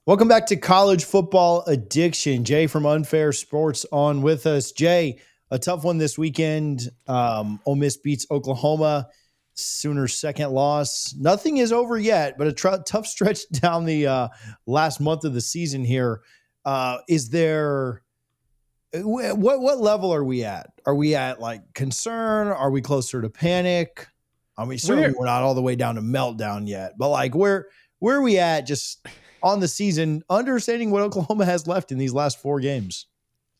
Welcome back to College Football Addiction. Jay from Unfair Sports on with us. Jay, a tough one this weekend. Ole Miss beats Oklahoma. Sooners' second loss. Nothing is over yet, but a tough stretch down the last month of the season here. Is there what level are we at? Are we at like concern? Are we closer to panic? I mean, certainly we're not all the way down to meltdown yet, but like where are we at just on the season, understanding what Oklahoma has left in these last 4 games?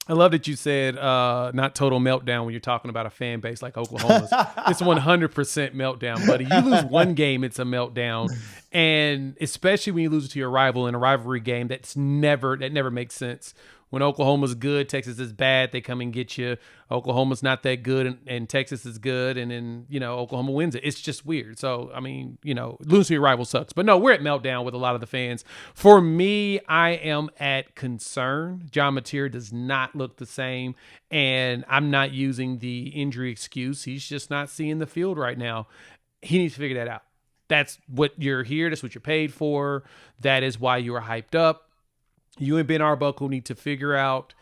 I love that you said not total meltdown when you're talking about a fan base like Oklahoma's. It's 100% meltdown, buddy. You lose one game, it's a meltdown. And especially when you lose to your rival in a rivalry game, that never makes sense. When Oklahoma's good, Texas is bad, they come and get you. Oklahoma's not that good, and Texas is good, and then, Oklahoma wins it. It's just weird. So, I mean, losing to your rival sucks. But no, we're at meltdown with a lot of the fans. For me, I am at concern. John Mateer does not look the same, and I'm not using the injury excuse. He's just not seeing the field right now. He needs to figure that out. That's what you're here. That's what you're paid for. That is why you are hyped up. You and Ben Arbuckle need to figure out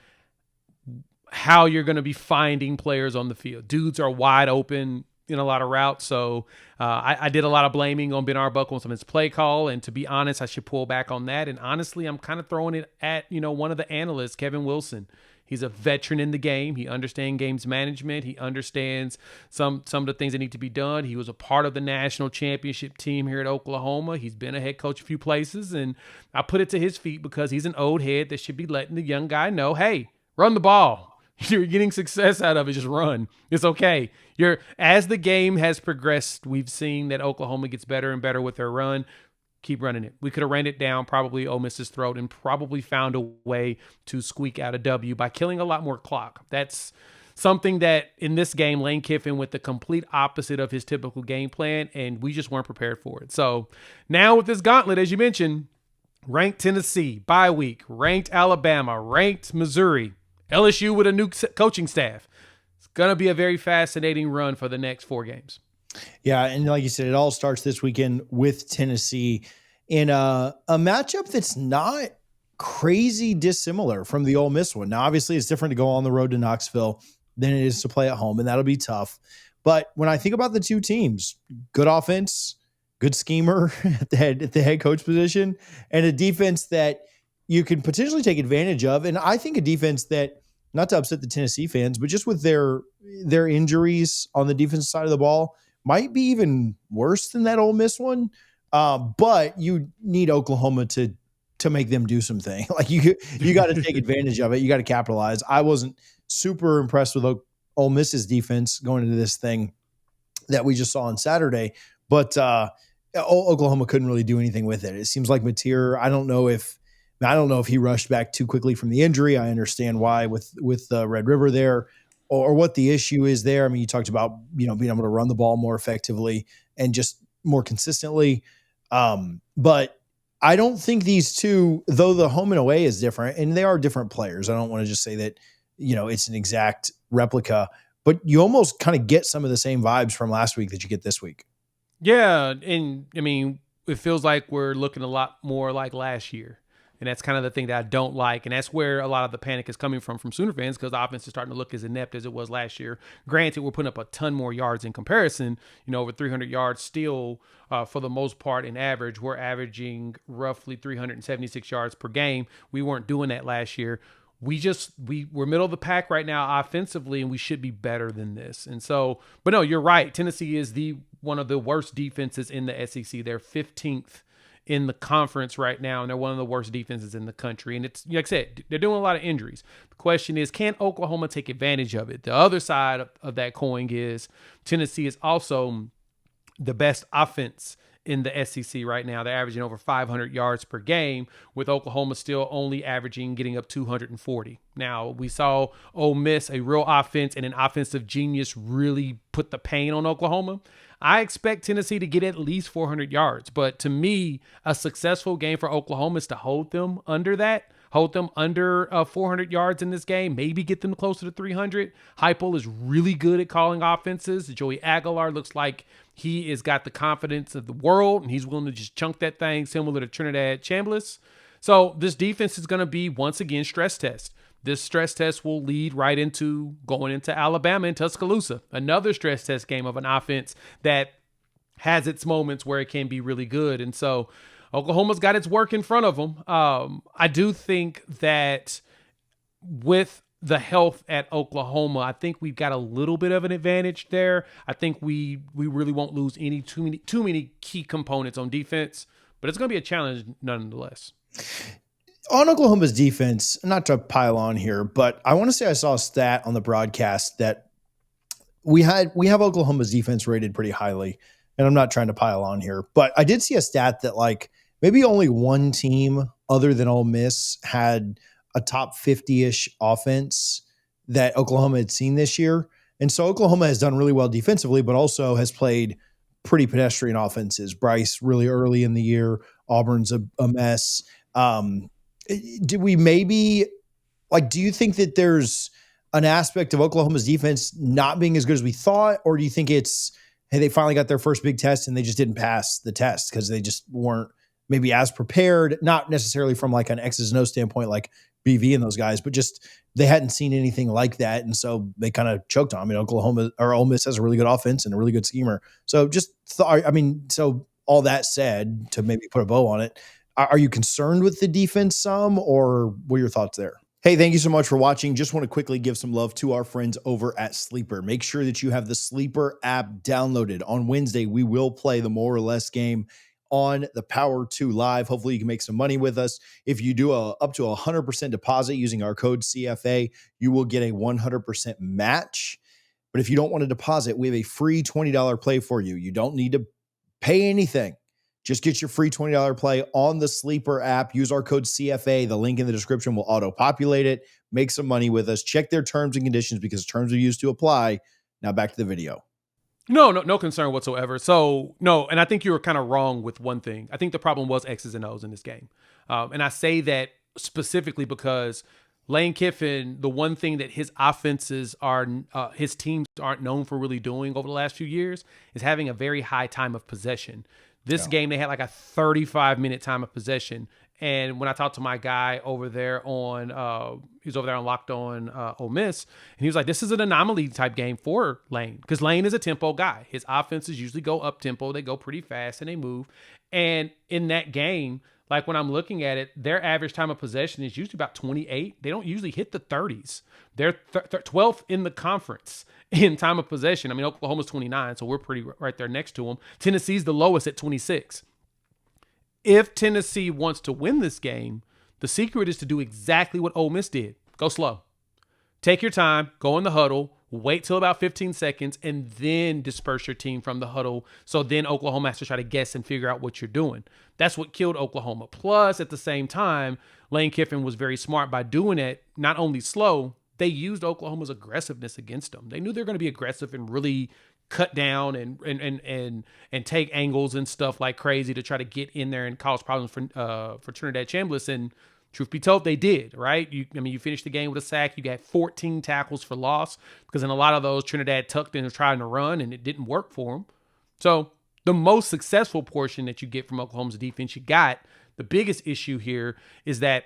how you're going to be finding players on the field. Dudes are wide open in a lot of routes. So I did a lot of blaming on Ben Arbuckle on some of his play call. And to be honest, I should pull back on that. And honestly, I'm kind of throwing it at, one of the analysts, Kevin Wilson. He's a veteran in the game. He understands games management. He understands some of the things that need to be done. He was a part of the national championship team here at Oklahoma. He's been a head coach a few places, and I put it to his feet because he's an old head that should be letting the young guy know, hey, run the ball. You're getting success out of it. Just run. It's okay. As the game has progressed, we've seen that Oklahoma gets better and better with their run. Keep running it. We could have ran it down probably Ole Miss's throat and probably found a way to squeak out a W by killing a lot more clock. That's something that in this game, Lane Kiffin went the complete opposite of his typical game plan, and we just weren't prepared for it. So now with this gauntlet, as you mentioned, ranked Tennessee, bye week, ranked Alabama, ranked Missouri, LSU with a new coaching staff. It's going to be a very fascinating run for the next 4 games. Yeah, and like you said, it all starts this weekend with Tennessee in a matchup that's not crazy dissimilar from the Ole Miss one. Now, obviously, it's different to go on the road to Knoxville than it is to play at home, and that'll be tough. But when I think about the two teams, good offense, good schemer at the head coach position, and a defense that you can potentially take advantage of. And I think a defense that, not to upset the Tennessee fans, but just with their injuries on the defensive side of the ball, might be even worse than that Ole Miss one. But you need Oklahoma to make them do something. Like you got to take advantage of it. You got to capitalize. I wasn't super impressed with Ole Miss's defense going into this thing that we just saw on Saturday, but Oklahoma couldn't really do anything with it. It seems like Mateer, I don't know if he rushed back too quickly from the injury. I understand why with Red River there, or what the issue is there. I mean, you talked about, being able to run the ball more effectively and just more consistently. But I don't think these two, though the home and away is different, and they are different players. I don't want to just say that, it's an exact replica, but you almost kind of get some of the same vibes from last week that you get this week. Yeah. And I mean, it feels like we're looking a lot more like last year. And that's kind of the thing that I don't like. And that's where a lot of the panic is coming from Sooner fans, because the offense is starting to look as inept as it was last year. Granted, we're putting up a ton more yards in comparison, over 300 yards still for the most part in average. We're averaging roughly 376 yards per game. We weren't doing that last year. We're middle of the pack right now offensively, and we should be better than this. And so, but no, you're right. Tennessee is one of the worst defenses in the SEC. They're 15th in the conference right now, and they're one of the worst defenses in the country. And it's, like I said, they're doing a lot of injuries. The question is, can Oklahoma take advantage of it? The other side of that coin is Tennessee is also the best offense in the SEC right now. They're averaging over 500 yards per game, with Oklahoma still only getting up 240. Now, we saw Ole Miss, a real offense and an offensive genius, really put the pain on Oklahoma. I expect Tennessee to get at least 400 yards. But to me, a successful game for Oklahoma is to hold them under 400 yards in this game, maybe get them closer to 300. Heupel is really good at calling offenses. Joey Aguilar looks like he has got the confidence of the world, and he's willing to just chunk that thing, similar to Trinidad Chambliss. So this defense is going to be, once again, stress test. This stress test will lead right into going into Alabama and Tuscaloosa, another stress test game of an offense that has its moments where it can be really good. And so Oklahoma's got its work in front of them. I do think that with the health at Oklahoma, I think we've got a little bit of an advantage there. I think we really won't lose too many key components on defense, but it's going to be a challenge nonetheless. On Oklahoma's defense, not to pile on here, but I want to say I saw a stat on the broadcast that we have Oklahoma's defense rated pretty highly, and I'm not trying to pile on here, but I did see a stat that like maybe only one team other than Ole Miss had a top 50-ish offense that Oklahoma had seen this year. And so Oklahoma has done really well defensively, but also has played pretty pedestrian offenses. Bryce really early in the year, Auburn's a mess. Do we maybe do you think that there's an aspect of Oklahoma's defense not being as good as we thought? Or do you think it's, hey, they finally got their first big test and they just didn't pass the test because they just weren't maybe as prepared, not necessarily from like an X's and O standpoint, like BV and those guys, but just they hadn't seen anything like that. And so they kind of choked on. I mean, Oklahoma or Ole Miss has a really good offense and a really good schemer. So so all that said, to maybe put a bow on it, are you concerned with the defense some, or what are your thoughts there? Hey, thank you so much for watching. Just want to quickly give some love to our friends over at Sleeper. Make sure that you have the Sleeper app downloaded. On Wednesday, we will play the More or Less game on the Power 2 Live. Hopefully you can make some money with us. If you do up to 100% deposit using our code CFA, you will get a 100% match. But if you don't want to deposit, we have a free $20 play for you. You don't need to pay anything. Just get your free $20 play on the Sleeper app. Use our code CFA. The link in the description will auto-populate it. Make some money with us. Check their terms and conditions because terms are used to apply. Now back to the video. No concern whatsoever. So, no, and I think you were kind of wrong with one thing. I think the problem was X's and O's in this game. And I say that specifically because Lane Kiffin, the one thing that his offenses are, his teams aren't known for really doing over the last few years is having a very high time of possession. This game, they had like a 35-minute time of possession. And when I talked to my guy over there on, he was over there on Locked On Ole Miss, and he was like, this is an anomaly type game for Lane because Lane is a tempo guy. His offenses usually go up tempo. They go pretty fast and they move. And in that game, like when I'm looking at it, their average time of possession is usually about 28. They don't usually hit the 30s. They're 12th in the conference in time of possession. I mean, Oklahoma's 29, so we're pretty right there next to them. Tennessee's the lowest at 26. If Tennessee wants to win this game, the secret is to do exactly what Ole Miss did. Go slow. Take your time, go in the huddle, wait till about 15 seconds, and then disperse your team from the huddle. So then Oklahoma has to try to guess and figure out what you're doing. That's what killed Oklahoma. Plus, at the same time, Lane Kiffin was very smart by doing it, not only slow, they used Oklahoma's aggressiveness against them. They knew they were going to be aggressive and really cut down and take angles and stuff like crazy to try to get in there and cause problems for Trinidad Chambliss. And truth be told, they did, right? You finished the game with a sack. You got 14 tackles for loss because in a lot of those, Trinidad tucked in and trying to run, and it didn't work for them. So the most successful portion that you get from Oklahoma's defense, you got. The biggest issue here is that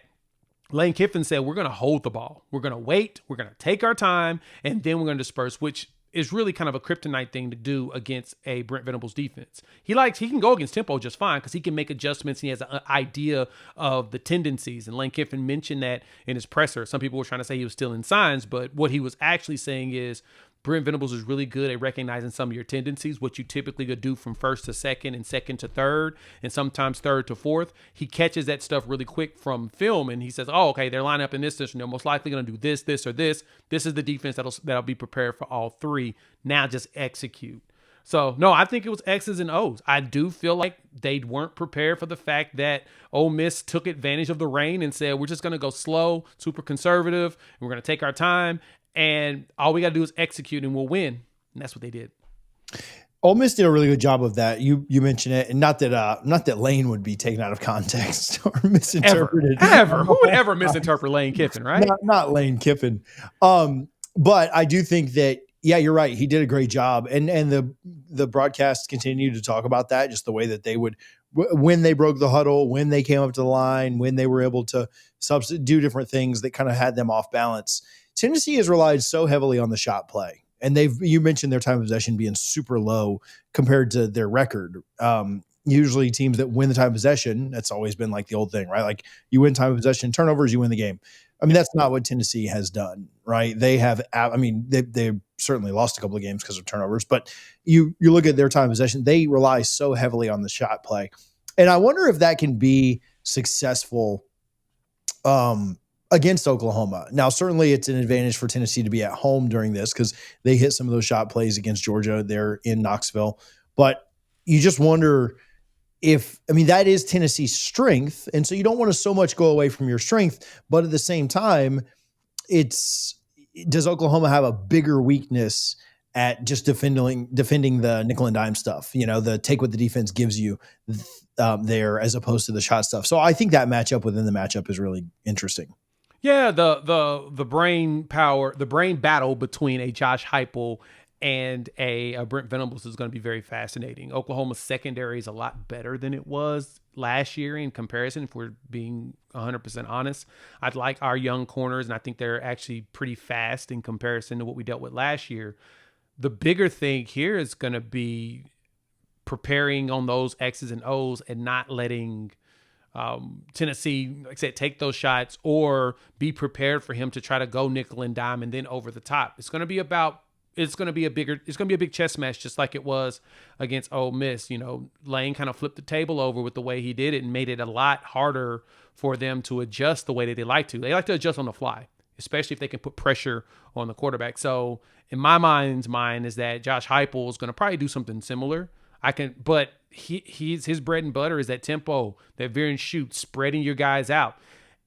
Lane Kiffin said, we're going to hold the ball. We're going to wait. We're going to take our time, and then we're going to disperse, which is really kind of a kryptonite thing to do against a Brent Venables defense. He can go against tempo just fine because he can make adjustments. And he has an idea of the tendencies. And Lane Kiffin mentioned that in his presser. Some people were trying to say he was stealing signs, but what he was actually saying is Brent Venables is really good at recognizing some of your tendencies, what you typically could do from first to second and second to third, and sometimes third to fourth. He catches that stuff really quick from film, and he says, oh, okay, they're lined up in this position. They're most likely going to do this, this, or this. This is the defense that'll be prepared for all three. Now just execute. So, no, I think it was X's and O's. I do feel like they weren't prepared for the fact that Ole Miss took advantage of the rain and said, we're just going to go slow, super conservative, and we're going to take our time. And all we got to do is execute and we'll win. And that's what they did. Ole Miss did a really good job of that. You mentioned it, and not that Lane would be taken out of context or misinterpreted. Ever. Who would ever misinterpret Lane Kiffin, right? Not Lane Kiffin. But I do think that, yeah, you're right. He did a great job. And the broadcast continued to talk about that, just the way that they would when they broke the huddle, when they came up to the line, when they were able to do different things that kind of had them off balance. Tennessee has relied so heavily on the shot play. And you mentioned their time of possession being super low compared to their record. Usually teams that win the time of possession, that's always been like the old thing, right? Like you win time of possession, turnovers, you win the game. I mean, that's not what Tennessee has done, right? They have, I mean, they certainly lost a couple of games because of turnovers, but you look at their time of possession, they rely so heavily on the shot play. And I wonder if that can be successful against Oklahoma. Now, certainly it's an advantage for Tennessee to be at home during this because they hit some of those shot plays against Georgia there in Knoxville. But you just wonder that is Tennessee's strength. And so you don't want to so much go away from your strength, but at the same time, does Oklahoma have a bigger weakness at just defending the nickel and dime stuff, the take what the defense gives you there as opposed to the shot stuff. So I think that matchup within the matchup is really interesting. Yeah, the brain battle between a Josh Heupel and a Brent Venables is going to be very fascinating. Oklahoma's secondary is a lot better than it was last year in comparison, if we're being 100% honest. I'd like our young corners, and I think they're actually pretty fast in comparison to what we dealt with last year. The bigger thing here is going to be preparing on those X's and O's and not letting Tennessee, like I said, take those shots or be prepared for him to try to go nickel and dime and then over the top. It's going to be a big chess match, just like it was against Ole Miss. Lane kind of flipped the table over with the way he did it and made it a lot harder for them to adjust the way that they like to. They like to adjust on the fly, especially if they can put pressure on the quarterback. So in my mind's mind is that Josh Heupel is going to probably do something similar. But his bread and butter is that tempo, that veer and shoot, spreading your guys out.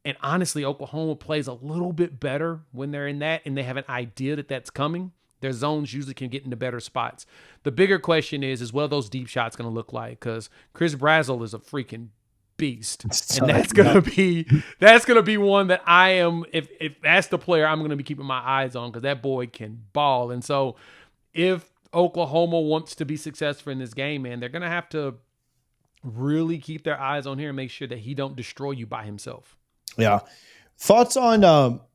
And honestly, Oklahoma plays a little bit better when they're in that and they have an idea that that's coming. Their zones usually can get into better spots. The bigger question is what are those deep shots going to look like? Because Chris Brazzell is a freaking beast, and that's gonna be one that I am. If that's the player, I'm gonna be keeping my eyes on because that boy can ball. And so, if Oklahoma wants to be successful in this game, man, they're gonna have to really keep their eyes on here and make sure that he don't destroy you by himself. Yeah. Thoughts on?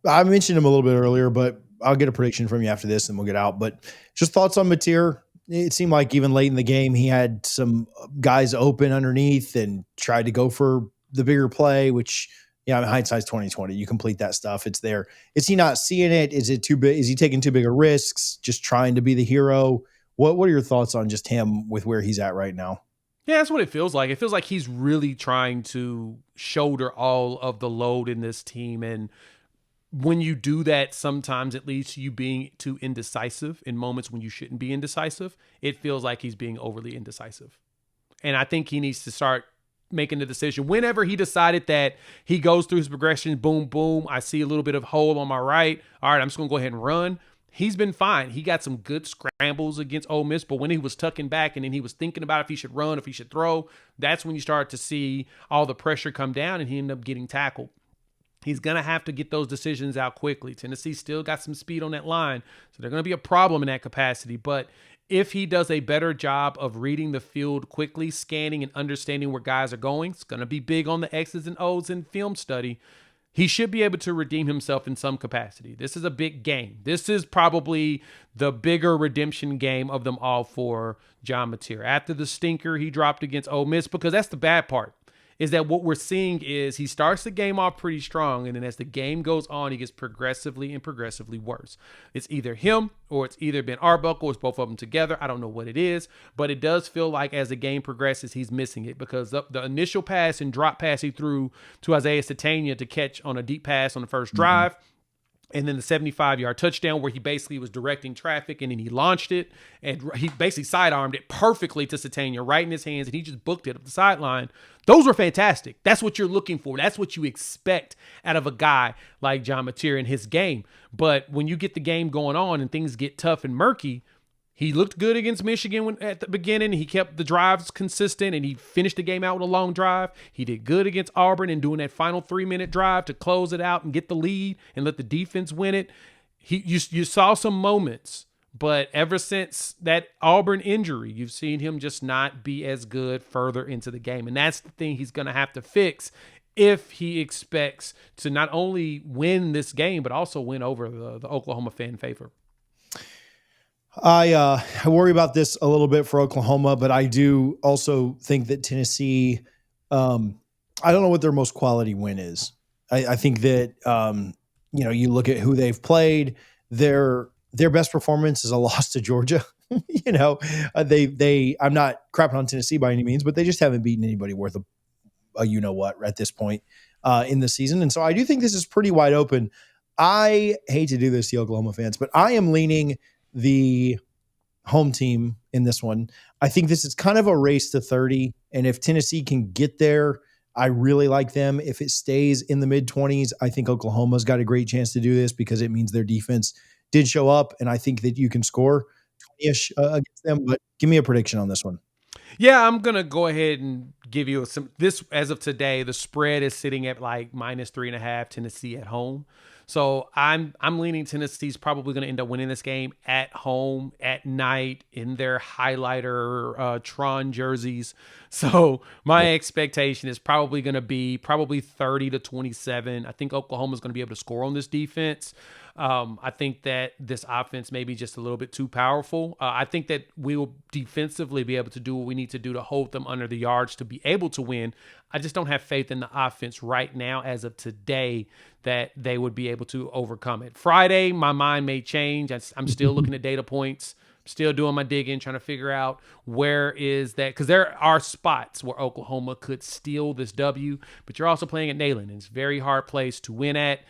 I mentioned him a little bit earlier, but I'll get a prediction from you after this and we'll get out. But just thoughts on Mateer. It seemed like even late in the game, he had some guys open underneath and tried to go for the bigger play, which, hindsight's 2020. You complete that stuff. It's there. Is he not seeing it? Is it too big? Is he taking too big of risks? Just trying to be the hero? What are your thoughts on just him with where he's at right now? Yeah, that's what it feels like. It feels like he's really trying to shoulder all of the load in this team. And when you do that, sometimes it leads to you being too indecisive in moments when you shouldn't be indecisive. It feels like he's being overly indecisive. And I think he needs to start making the decision. Whenever he decided that he goes through his progression, boom, boom, I see a little bit of hole on my right. All right, I'm just going to go ahead and run. He's been fine. He got some good scrambles against Ole Miss, but when he was tucking back and then he was thinking about if he should run, if he should throw, that's when you start to see all the pressure come down and he ended up getting tackled. He's going to have to get those decisions out quickly. Tennessee still got some speed on that line, so they're going to be a problem in that capacity. But if he does a better job of reading the field quickly, scanning and understanding where guys are going, it's going to be big on the X's and O's in film study. He should be able to redeem himself in some capacity. This is a big game. This is probably the bigger redemption game of them all for John Mateer. After the stinker he dropped against Ole Miss, because that's the bad part, is that what we're seeing is he starts the game off pretty strong, and then as the game goes on, he gets progressively worse. It's either him or it's either Ben Arbuckle. It's both of them together. I don't know what it is, but it does feel like as the game progresses, he's missing it because the initial pass and drop pass he threw to Isaiah Satania to catch on a deep pass on the first drive, and then the 75-yard touchdown where he basically was directing traffic and then he launched it and he basically sidearmed it perfectly to Satania right in his hands and he just booked it up the sideline. Those were fantastic. That's what you're looking for. That's what you expect out of a guy like John Mateer in his game. But when you get the game going on and things get tough and murky, he looked good against Michigan at the beginning. He kept the drives consistent, and he finished the game out with a long drive. He did good against Auburn in doing that final 3-minute drive to close it out and get the lead and let the defense win it. You saw some moments, But ever since that Auburn injury, you've seen him just not be as good further into the game. And that's the thing he's going to have to fix if he expects to not only win this game, but also win over the Oklahoma fan favor. I worry about this a little bit for Oklahoma, but I do also think that Tennessee, I don't know what their most quality win is. I think that, you look at who they've played, their best performance is a loss to Georgia. I'm not crapping on Tennessee by any means, but they just haven't beaten anybody worth a you-know-what at this point in the season. And so I do think this is pretty wide open. I hate to do this to Oklahoma fans, but I am leaning the home team in this one. I think this is kind of a race to 30. And if Tennessee can get there, I really like them. If it stays in the mid-20s, I think Oklahoma's got a great chance to do this because it means their defense did show up. And I think that you can score 20-ish against them. But give me a prediction on this one. Yeah, I'm going to go ahead and give you this as of today. The spread is sitting at like -3.5, Tennessee at home. So I'm leaning Tennessee's probably going to end up winning this game at home at night in their highlighter Tron jerseys. So my expectation is probably going to be 30-27. I think Oklahoma's going to be able to score on this defense. I think that this offense may be just a little bit too powerful. I think that we will defensively be able to do what we need to do to hold them under the yards to be able to win. I just don't have faith in the offense right now as of today that they would be able to overcome it. Friday, my mind may change. I'm still looking at data points, still doing my digging, trying to figure out where is that, because there are spots where Oklahoma could steal this W, but you're also playing at Neyland, and it's a very hard place to win at.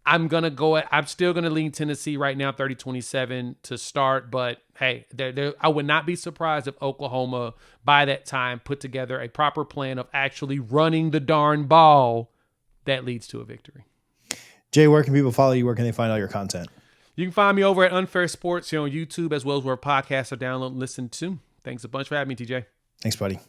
I'm still going to lean Tennessee right now, 30-27 to start. But, hey, I would not be surprised if Oklahoma, by that time, put together a proper plan of actually running the darn ball that leads to a victory. Jay, where can people follow you? Where can they find all your content? You can find me over at Unfair Sports here on YouTube, as well as where podcasts are downloaded and listened to. Thanks a bunch for having me, TJ. Thanks, buddy.